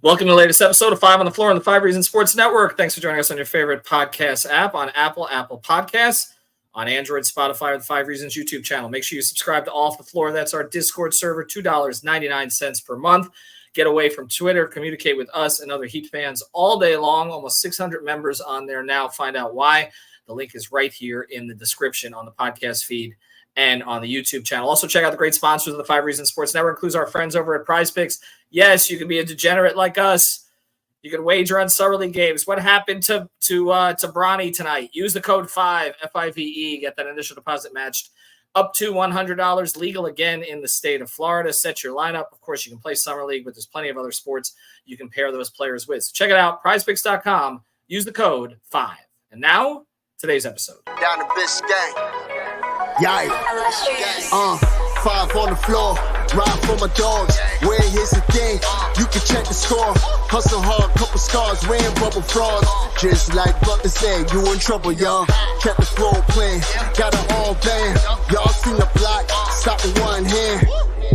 Welcome to the latest episode of 5 on the Floor on the 5 Reasons Sports Network. Thanks for joining us on your favorite podcast app, on Apple Podcasts, on Android, Spotify, or the 5 Reasons YouTube channel. Make sure you subscribe to Off the Floor. That's our Discord server, $2.99 per month. Get away from Twitter. Communicate with us and other Heat fans all day long. Almost 600 members on there now. Find out why. The link is right here in the description on the podcast feed and on the YouTube channel. Also, check out the great sponsors of the 5 Reasons Sports Network, includes our friends over at Prize Picks. Yes, you can be a degenerate like us. You can wager on Summer League games. What happened to Bronny tonight? Use the code 5, F-I-V-E, get that initial deposit matched up to $100, legal again in the state of Florida. Set your lineup. Of course, you can play Summer League, but there's plenty of other sports you can pair those players with. So check it out, prizepicks.com. Use the code 5. And now, today's episode. Down to Biscayne. Yikes. 5 on the floor, ride for my dogs. Where here's the thing, you can check the score. Hustle hard, couple scars, wearing bubble frogs. Just like Butler said, you in trouble, y'all. Kept the floor playing, got it all band. Y'all seen the block, stop with one hand.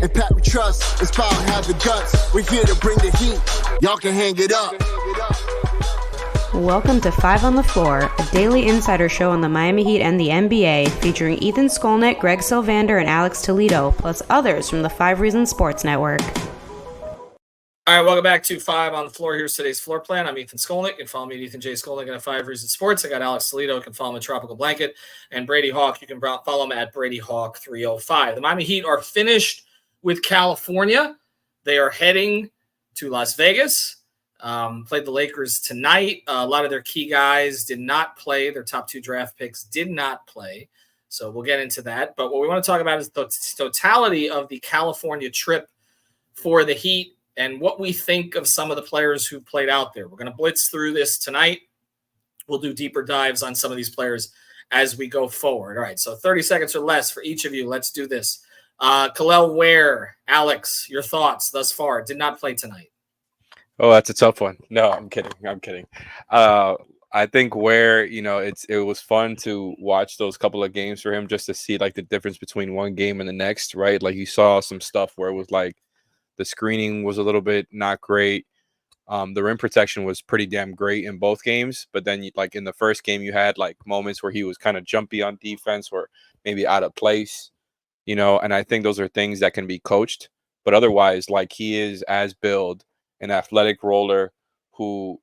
And Pat we trust, it's power, have the guts. We're here to bring the heat, y'all can hang it up. Welcome to 5 on the Floor, a daily insider show on the Miami Heat and the NBA, featuring Ethan Skolnick, Greg Sylvander, and Alex Toledo, plus others from the 5 Reasons Sports Network. All right, welcome back to 5 on the Floor. Here's today's floor plan. I'm Ethan Skolnick. You can follow me at Ethan J. Skolnick at 5 Reasons Sports. I got Alex Toledo. You can follow him at Tropical Blanket. And Brady Hawk, you can follow him at Brady Hawk 305. The Miami Heat are finished with California. They are heading to Las Vegas. Played the Lakers tonight. A lot of their key guys did not play. Their top 2 draft picks did not play. So we'll get into that. But what we want to talk about is the totality of the California trip for the Heat and what we think of some of the players who played out there. We're going to blitz through this tonight. We'll do deeper dives on some of these players as we go forward. All right, so 30 seconds or less for each of you. Let's do this. Kel'el Ware, Alex, your thoughts thus far. Did not play tonight. Oh, that's a tough one. No, I'm kidding. I think Ware, it was fun to watch those couple of games for him just to see like the difference between one game and the next, right? Like you saw some stuff where it was like the screening was a little bit not great. The rim protection was pretty damn great in both games, but then like in the first game you had like moments where he was kind of jumpy on defense or maybe out of place, and I think those are things that can be coached, but otherwise like he is as built an athletic roller who,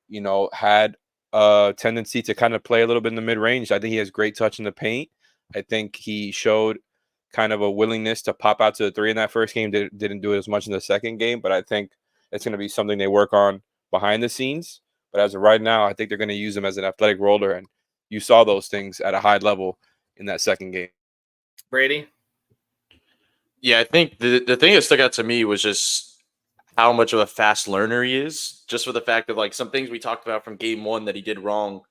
had a tendency to kind of play a little bit in the mid-range. I think he has great touch in the paint. I think he showed kind of a willingness to pop out to the 3 in that first game. Didn't do it as much in the second game, but I think it's going to be something they work on behind the scenes. But as of right now, I think they're going to use him as an athletic roller, and you saw those things at a high level in that second game. Brady? Yeah, I think the thing that stuck out to me was just how much of a fast learner he is, just for the fact of like some things we talked about from game 1 that he did wrong,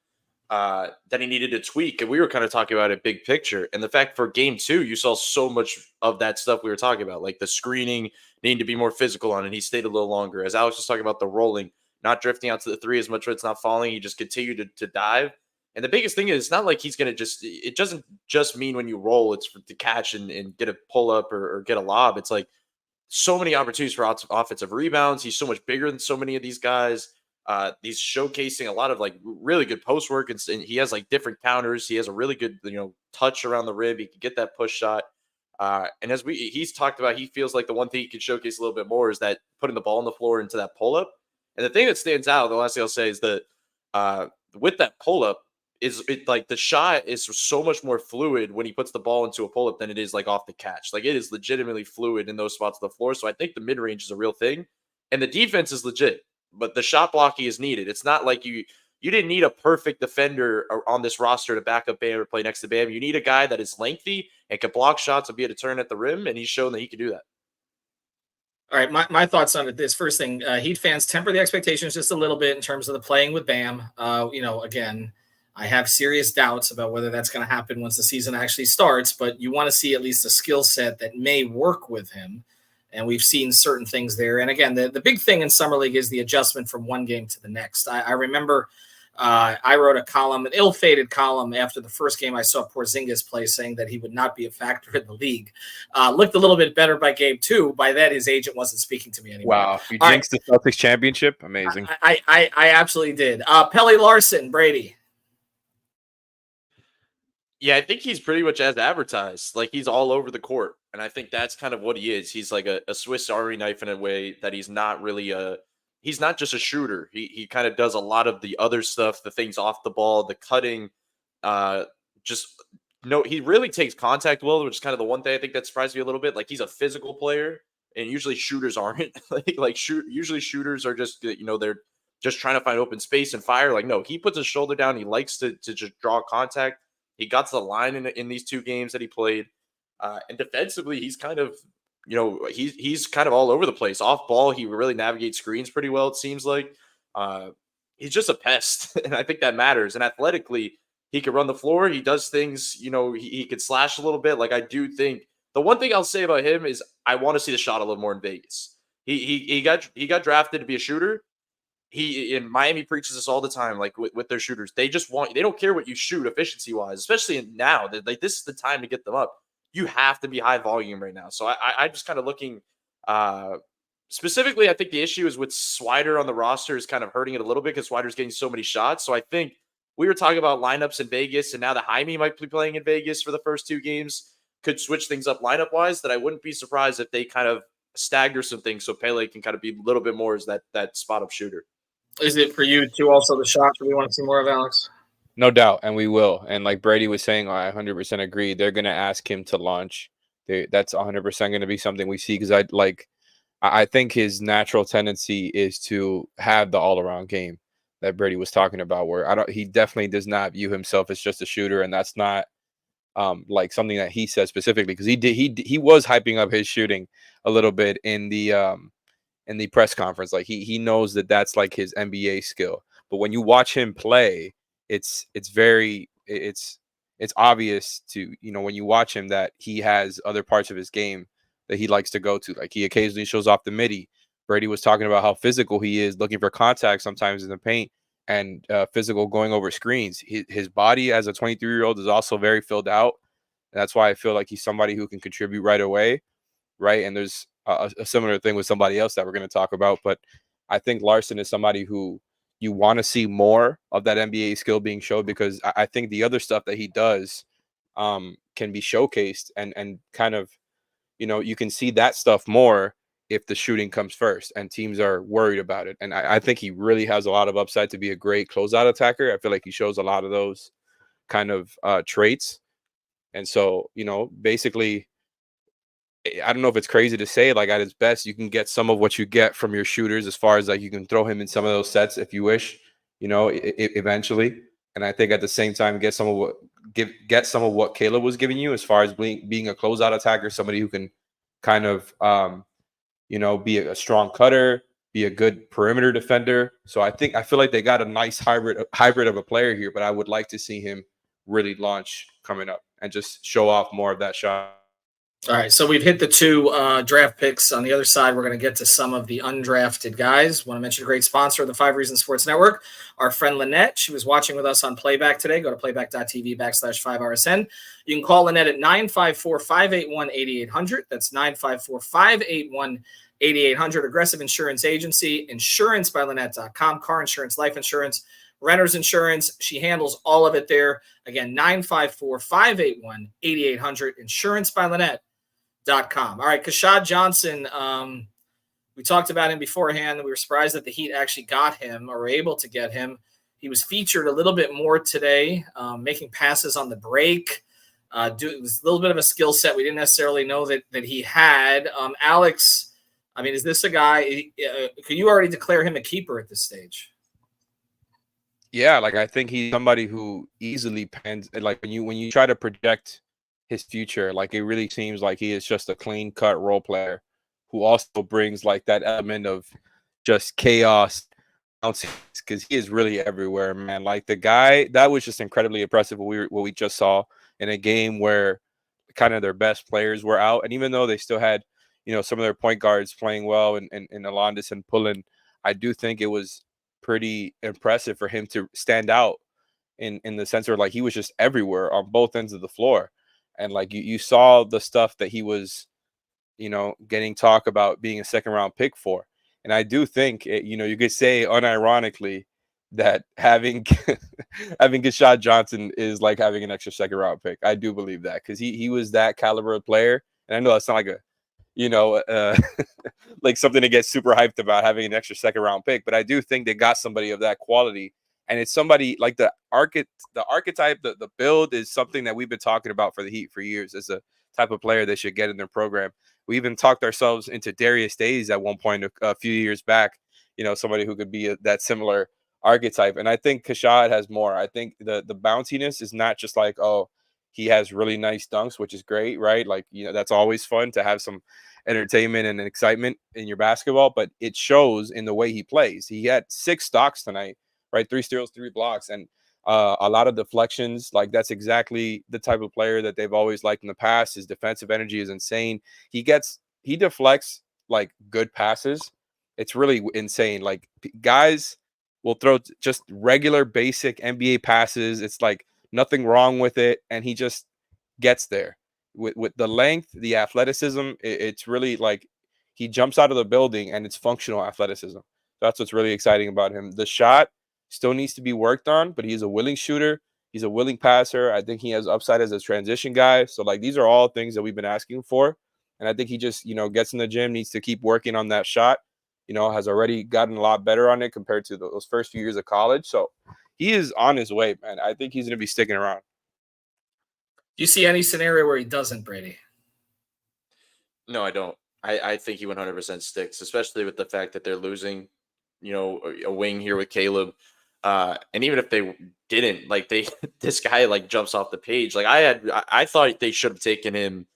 that he needed to tweak. And we were kind of talking about it big picture. And the fact for game 2, you saw so much of that stuff we were talking about, like the screening, needing to be more physical on it. He stayed a little longer. As Alex was talking about the rolling, not drifting out to the 3 as much when it's not falling. He just continued to dive. And the biggest thing is it's not like he's going to it doesn't just mean when you roll, it's to catch and get a pull up or get a lob. It's like, so many opportunities for offensive rebounds. He's so much bigger than so many of these guys. He's showcasing a lot of like really good post work, and he has like different counters. He has a really good, touch around the rim. He can get that push shot. And as he's talked about, he feels like the one thing he can showcase a little bit more is that putting the ball on the floor into that pull up. And the thing that stands out, the last thing I'll say is that with that pull up, like the shot is so much more fluid when he puts the ball into a pull-up than it is like off the catch. Like it is legitimately fluid in those spots of the floor. So I think the mid-range is a real thing. And the defense is legit, but the shot blocking is needed. It's not like you didn't need a perfect defender on this roster to back up Bam or play next to Bam. You need a guy that is lengthy and can block shots and be able to turn at the rim, and he's shown that he can do that. All right, my thoughts on it. This first thing, Heat fans, temper the expectations just a little bit in terms of the playing with Bam. Again, I have serious doubts about whether that's going to happen once the season actually starts, but you want to see at least a skill set that may work with him. And we've seen certain things there. And again, the big thing in Summer League is the adjustment from one game to the next. I remember I wrote a column, an ill-fated column after the first game I saw Porzingis play, saying that he would not be a factor in the league. Looked a little bit better by game 2. By that, his agent wasn't speaking to me anymore. Wow. You jinxed the Celtics championship? Amazing. I absolutely did. Pelle Larson, Brady. Yeah, I think he's pretty much as advertised. Like, he's all over the court. And I think that's kind of what he is. He's like a Swiss Army knife in a way that he's not really he's not just a shooter. He kind of does a lot of the other stuff, the things off the ball, the cutting, just no, he really takes contact well, which is kind of the one thing I think that surprised me a little bit. Like, he's a physical player, and usually shooters aren't. Usually shooters are just, they're just trying to find open space and fire. Like, no, he puts his shoulder down. He likes to just draw contact. He got to the line in these 2 games that he played. And defensively, he's kind of, he's kind of all over the place. Off ball, he really navigates screens pretty well, it seems like. He's just a pest, and I think that matters. And athletically, he can run the floor. He does things, he could slash a little bit. Like, I do think the one thing I'll say about him is I want to see the shot a little more in Vegas. He got drafted to be a shooter. He in Miami preaches this all the time, like with their shooters. They don't care what you shoot efficiency wise, especially now that like this is the time to get them up. You have to be high volume right now. So I'm just kind of looking specifically. I think the issue is with Swider on the roster is kind of hurting it a little bit because Swider's getting so many shots. So I think we were talking about lineups in Vegas, and now the Jaime might be playing in Vegas for the first 2 games. Could switch things up lineup wise. That I wouldn't be surprised if they kind of stagger some things so Pele can kind of be a little bit more as that spot up shooter. Is it for you too? Also, the shots we want to see more of, Alex? No doubt, and we will. And like Brady was saying, I 100% agree. They're going to ask him to launch. That's 100% going to be something we see because I think his natural tendency is to have the all-around game that Brady was talking about, where he definitely does not view himself as just a shooter, and that's not like something that he said specifically because he was hyping up his shooting a little bit in the press conference. Like he knows that that's like his NBA skill. But when you watch him play, it's obvious to, when you watch him that he has other parts of his game that he likes to go to. Like he occasionally shows off the midi. Brady was talking about how physical he is, looking for contact sometimes in the paint and physical going over screens. His body as a 23-year-old is also very filled out. And that's why I feel like he's somebody who can contribute right away. Right. And there's a similar thing with somebody else that we're going to talk about. But I think Larson is somebody who you want to see more of that NBA skill being showed because I think the other stuff that he does can be showcased and kind of, you can see that stuff more if the shooting comes first and teams are worried about it. And I think he really has a lot of upside to be a great closeout attacker. I feel like he shows a lot of those kind of traits. And so, basically, I don't know if it's crazy to say, like at his best, you can get some of what you get from your shooters as far as like you can throw him in some of those sets if you wish, eventually. And I think at the same time, get some of what Caleb was giving you as far as being a closeout attacker, somebody who can kind of, be a strong cutter, be a good perimeter defender. So I feel like they got a nice hybrid of a player here, but I would like to see him really launch coming up and just show off more of that shot. All right, so we've hit the 2 draft picks. On the other side, we're going to get to some of the undrafted guys. Want to mention a great sponsor of the 5 Reasons Sports Network, our friend Lynette. She was watching with us on Playback today. Go to playback.tv/5RSN. You can call Lynette at 954-581-8800. That's 954-581-8800. Aggressive Insurance Agency, insurancebylynette.com, car insurance, life insurance, renter's insurance. She handles all of it there. Again, 954-581-8800, insurancebylynette.com. All right, Kashad Johnson, we talked about him beforehand. We were surprised that the Heat actually got him or were able to get him. He was featured a little bit more today, making passes on the break. It was a little bit of a skill set we didn't necessarily know that he had. Alex, I mean, is this a guy, could you already declare him a keeper at this stage? Yeah, like I think he's somebody who easily pans. Like when you try to project his future, like it really seems like he is just a clean cut role player who also brings like that element of just chaos because he is really everywhere, man. Like the guy that was just incredibly impressive. What we just saw in a game where kind of their best players were out, and even though they still had some of their point guards playing well and Alondas and Pullen, I do think it was pretty impressive for him to stand out in the sense where like he was just everywhere on both ends of the floor. And like you saw the stuff that he was, getting talk about being a second round pick for. And I do think, you could say unironically that having having Keshad Johnson is like having an extra second round pick. I do believe that because he was that caliber of player. And I know that's not like a, like something to get super hyped about having an extra second round pick. But I do think they got somebody of that quality. And it's somebody like the archetype, the build is something that we've been talking about for the Heat for years as a type of player they should get in their program. We even talked ourselves into Darius Days at one point a few years back, somebody who could be that similar archetype. And I think Keshad has more. I think the bounciness is not just like, oh, he has really nice dunks, which is great, right? Like, that's always fun to have some entertainment and excitement in your basketball, but it shows in the way he plays. He had 6 stocks tonight, right? 3 steals, 3 blocks, and a lot of deflections. Like that's exactly the type of player that they've always liked in the past. His defensive energy is insane. He deflects like good passes. It's really insane. Like guys will throw just regular basic NBA passes. It's like nothing wrong with it. And he just gets there with the length, the athleticism. It's really like he jumps out of the building and it's functional athleticism. That's what's really exciting about him. The shot still needs to be worked on, but he's a willing shooter. He's a willing passer. I think he has upside as a transition guy. So like these are all things that we've been asking for. And I think he just, gets in the gym, needs to keep working on that shot, has already gotten a lot better on it compared to those first few years of college. So he is on his way, man. I think he's going to be sticking around. Do you see any scenario where he doesn't, Brady? No, I don't. I think he 100% sticks, especially with the fact that they're losing, a wing here with Caleb. And even if they didn't, like this guy like jumps off the page. Like I thought they should have taken him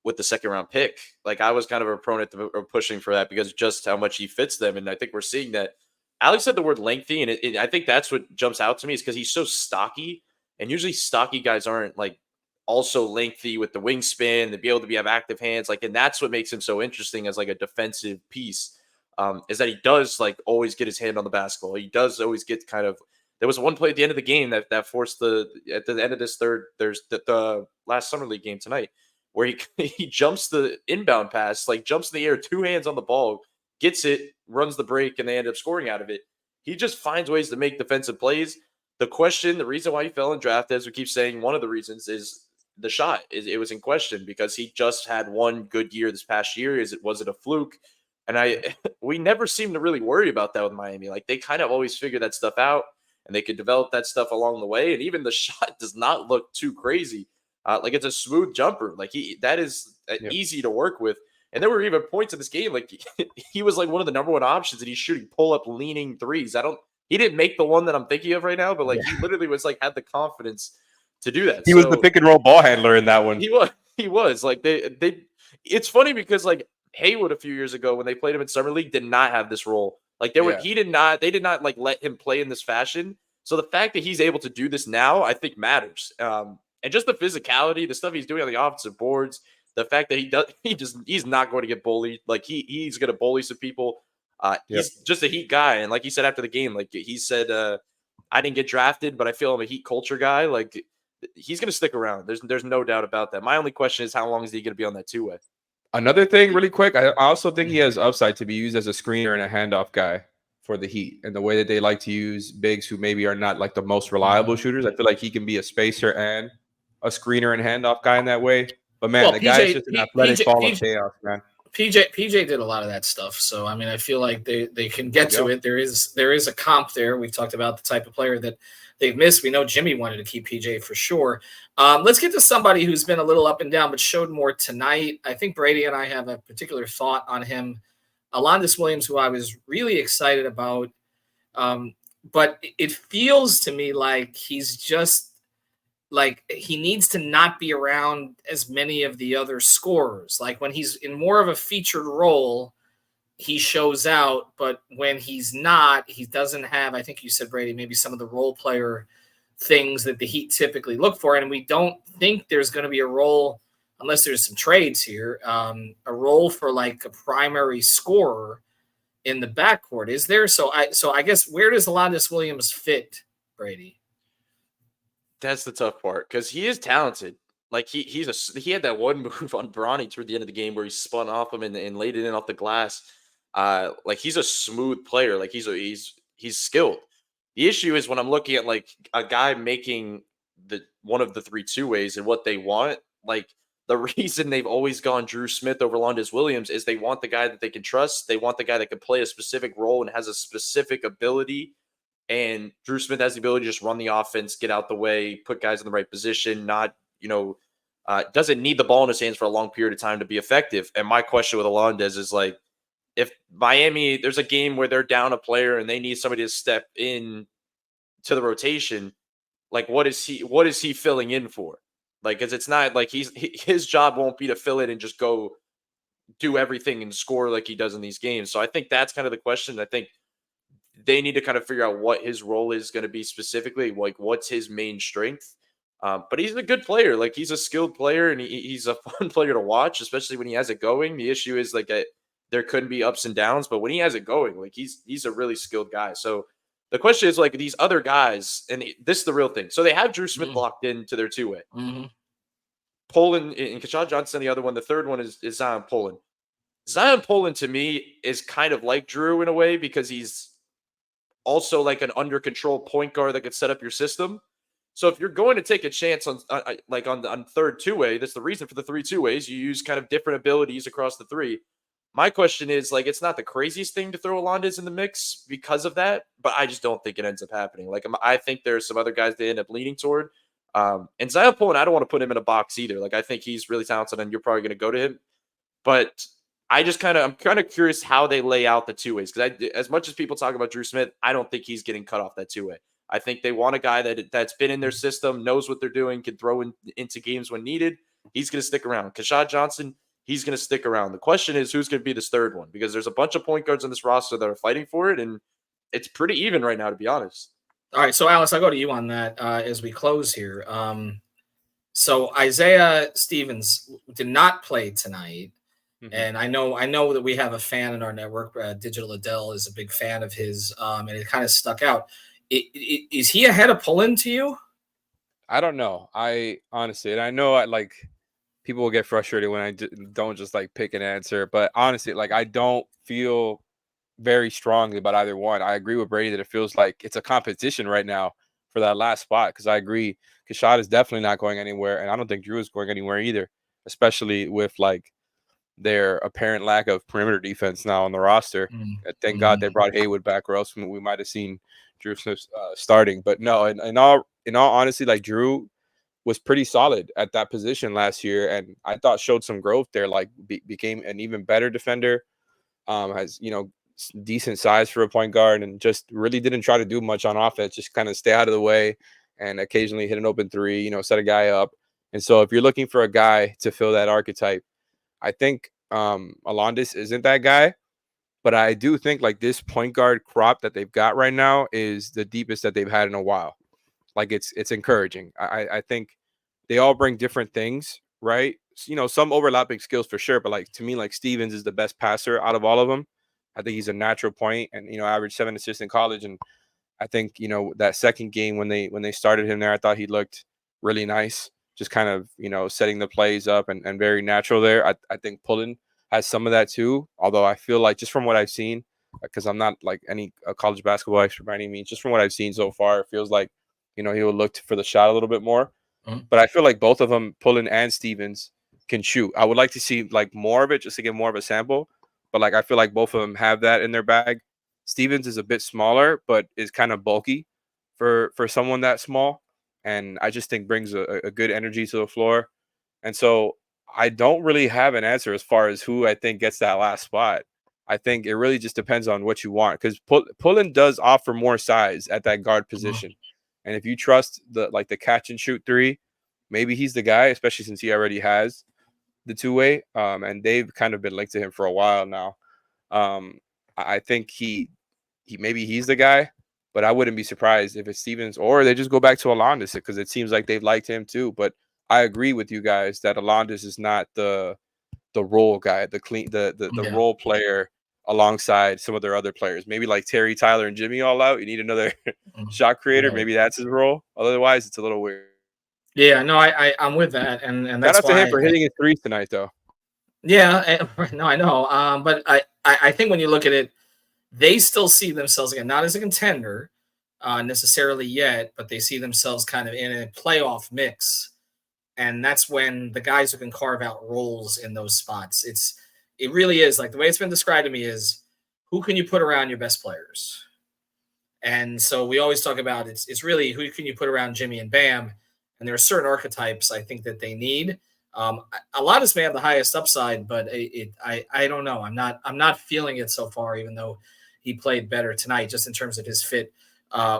with the second round pick. Like I was kind of a proponent of pushing for that because just how much he fits them. And I think we're seeing that. Alex said the word lengthy, and I think that's what jumps out to me is because he's so stocky, and usually stocky guys aren't like also lengthy with the wingspan, to be able to have active hands. Like, and that's what makes him so interesting as like a defensive piece. Is that he does like always get his hand on the basketball. He does always get kind of. There was one play at the end of the game that forced at the end of this third. There's the last summer league game tonight where he jumps the inbound pass, like jumps in the air, 2 hands on the ball, gets it, runs the break, and they end up scoring out of it. He just finds ways to make defensive plays. The reason why he fell in draft, as we keep saying, one of the reasons is the shot. It was in question because he just had one good year this past year. Was it a fluke? And we never seem to really worry about that with Miami. Like they kind of always figure that stuff out and they could develop that stuff along the way. And even the shot does not look too crazy. Like it's a smooth jumper. Like that is easy to work with. And there were even points in this game, like he was like one of the number 1 options and he's shooting pull up leaning threes. He didn't make the one that I'm thinking of right now, but like he literally was like, had the confidence to do that. He was the pick and roll ball handler in that one. He was like, it's funny because like, Haywood a few years ago when they played him in summer league did not have this role. Like they did not like let him play in this fashion. So the fact that he's able to do this now, I think matters. And just the physicality, the stuff he's doing on the offensive boards, the fact that he's not going to get bullied. Like he's going to bully some people. He's just a Heat guy. And like he said after the game, like he said, I didn't get drafted, but I feel I'm a Heat culture guy. Like he's going to stick around. There's no doubt about that. My only question is how long is he going to be on that 2-way? Another thing, really quick, I also think he has upside to be used as a screener and a handoff guy for the Heat. And the way that they like to use bigs who maybe are not like the most reliable shooters, I feel like he can be a spacer and a screener and handoff guy in that way. But man, the guy's just an athletic ball of chaos, man. PJ did a lot of that stuff. So I mean, I feel like they can get to it. There is a comp there. We've talked about the type of player that they've missed. We know Jimmy wanted to keep PJ for sure. Let's get to somebody who's been a little up and down, but showed more tonight. I think Brady and I have a particular thought on him. Alondes Williams, who I was really excited about. But it feels to me like he's just like he needs to not be around as many of the other scorers. Like when he's in more of a featured role, he shows out, but when he's not, he doesn't have, I think you said, Brady, maybe some of the role player things that the Heat typically look for. And we don't think there's going to be a role, unless there's some trades here, a role for like a primary scorer. in the backcourt. Is there? So I guess where does Alondes Williams fit, Brady? That's the tough part because he is talented. Like he had that one move on Bronny toward the end of the game where he spun off him and laid it in off the glass. Like he's a smooth player. Like he's skilled. The issue is when I'm looking at like a guy making the one of the 3 2-ways and what they want. Like the reason they've always gone Drew Smith over Londes Williams is they want the guy that they can trust. They want the guy that can play a specific role and has a specific ability. And Drew Smith has the ability to just run the offense, get out the way, put guys in the right position, not, doesn't need the ball in his hands for a long period of time to be effective. And my question with Alondes is like, if Miami, there's a game where they're down a player and they need somebody to step in to the rotation, like what is he filling in for? Like, because it's not like his job won't be to fill it and just go do everything and score like he does in these games. So I think that's kind of the question. I think they need to kind of figure out what his role is going to be specifically, like what's his main strength. But he's a good player. Like he's a skilled player and he's a fun player to watch, especially when he has it going. The issue is like there couldn't be ups and downs, but when he has it going, like he's a really skilled guy. So the question is like these other guys, and this is the real thing. So they have Drew Smith locked into their 2-way. Poland and Keshad Johnson, the other one. The third one is Zion Poland. Zion Poland to me is kind of like Drew in a way because he's also like an under control point guard that could set up your system. So if you're going to take a chance on third 2-way, that's the reason for the 3 2-ways. You use kind of different abilities across the 3. My question is like, it's not the craziest thing to throw Alondes in the mix because of that, but I just don't think it ends up happening. Like I think there's some other guys they end up leaning toward. And Zion Poland, I don't want to put him in a box either. Like I think he's really talented and you're probably going to go to him, but I'm kind of curious how they lay out the 2-ways because as much as people talk about Drew Smith, I don't think he's getting cut off that 2-way. I think they want a guy that's been in their system, knows what they're doing, can throw into games when needed. He's going to stick around. Keshad Johnson, he's going to stick around. The question is who's going to be this third one because there's a bunch of point guards on this roster that are fighting for it, and it's pretty even right now, to be honest. All right, so Alex, I'll go to you on that as we close here. So Isaiah Stevens did not play tonight. And I know that we have a fan in our network. Digital Adele is a big fan of his, and it kind of stuck out. Is he ahead of Pullen to you? I don't know. I honestly, and I know like people will get frustrated when I don't just like pick an answer, but honestly, like I don't feel very strongly about either one. I agree with Brady that it feels like it's a competition right now for that last spot because I agree Keshad is definitely not going anywhere, and I don't think Drew is going anywhere either, especially with like their apparent lack of perimeter defense now on the roster. Thank God they brought Haywood back, or else we might have seen Drew Smith starting. But no, in all honesty, like Drew was pretty solid at that position last year, and I thought showed some growth there. Like became an even better defender. Has decent size for a point guard, and just really didn't try to do much on offense. Just kind of stay out of the way, and occasionally hit an open 3. Set a guy up. And so if you're looking for a guy to fill that archetype, I think Alondes isn't that guy, but I do think like this point guard crop that they've got right now is the deepest that they've had in a while. Like it's encouraging. I think they all bring different things, right? Some overlapping skills for sure, but like to me, like Stevens is the best passer out of all of them. I think he's a natural point and averaged 7 assists in college. And I think that second game when they started him there, I thought he looked really nice. Just kind of, setting the plays up and very natural there. I think Pullen has some of that too. Although I feel like just from what I've seen, because I'm not like any college basketball expert by any means, just from what I've seen so far, it feels like, he will look for the shot a little bit more. But I feel like both of them, Pullen and Stevens, can shoot. I would like to see like more of it just to get more of a sample. But like I feel like both of them have that in their bag. Stevens is a bit smaller, but is kind of bulky for someone that small. And I just think brings a good energy to the floor. And so I don't really have an answer as far as who I think gets that last spot. I think it really just depends on what you want because Pullen does offer more size at that guard position. And if you trust the catch and shoot 3, maybe he's the guy, especially since he already has the 2-way. And they've kind of been linked to him for a while now. I think maybe he's the guy. But I wouldn't be surprised if it's Stevens or they just go back to Alondes because it seems like they've liked him too. But I agree with you guys that Alondes is not the role guy, the role player alongside some of their other players. Maybe like Terry, Tyler, and Jimmy all out. You need another shot creator. Right. Maybe that's his role. Otherwise, it's a little weird. Yeah, no, I'm with that, and Shout that's out to why him for hitting his threes tonight, though. Yeah, no, I know. But I think when you look at it, they still see themselves again, not as a contender necessarily yet, but they see themselves kind of in a playoff mix, and that's when the guys who can carve out roles in those spots. It really is like the way it's been described to me is who can you put around your best players, and so we always talk about it's really who can you put around Jimmy and Bam, and there are certain archetypes I think that they need. A lot may have the highest upside, but I don't know. I'm not feeling it so far, even though he played better tonight, just in terms of his fit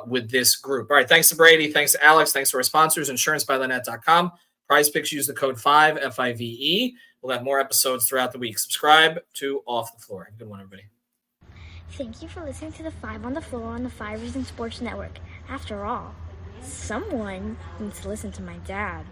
with this group. All right, thanks to Brady, thanks to Alex, thanks to our sponsors, insurancebythenet.com. Prize Picks, use the code 5 FIVE. We'll have more episodes throughout the week. Subscribe to Off the Floor. Have a good one, everybody. Thank you for listening to the 5 on the Floor on the 5 Reasons Sports Network. After all, someone needs to listen to my dad.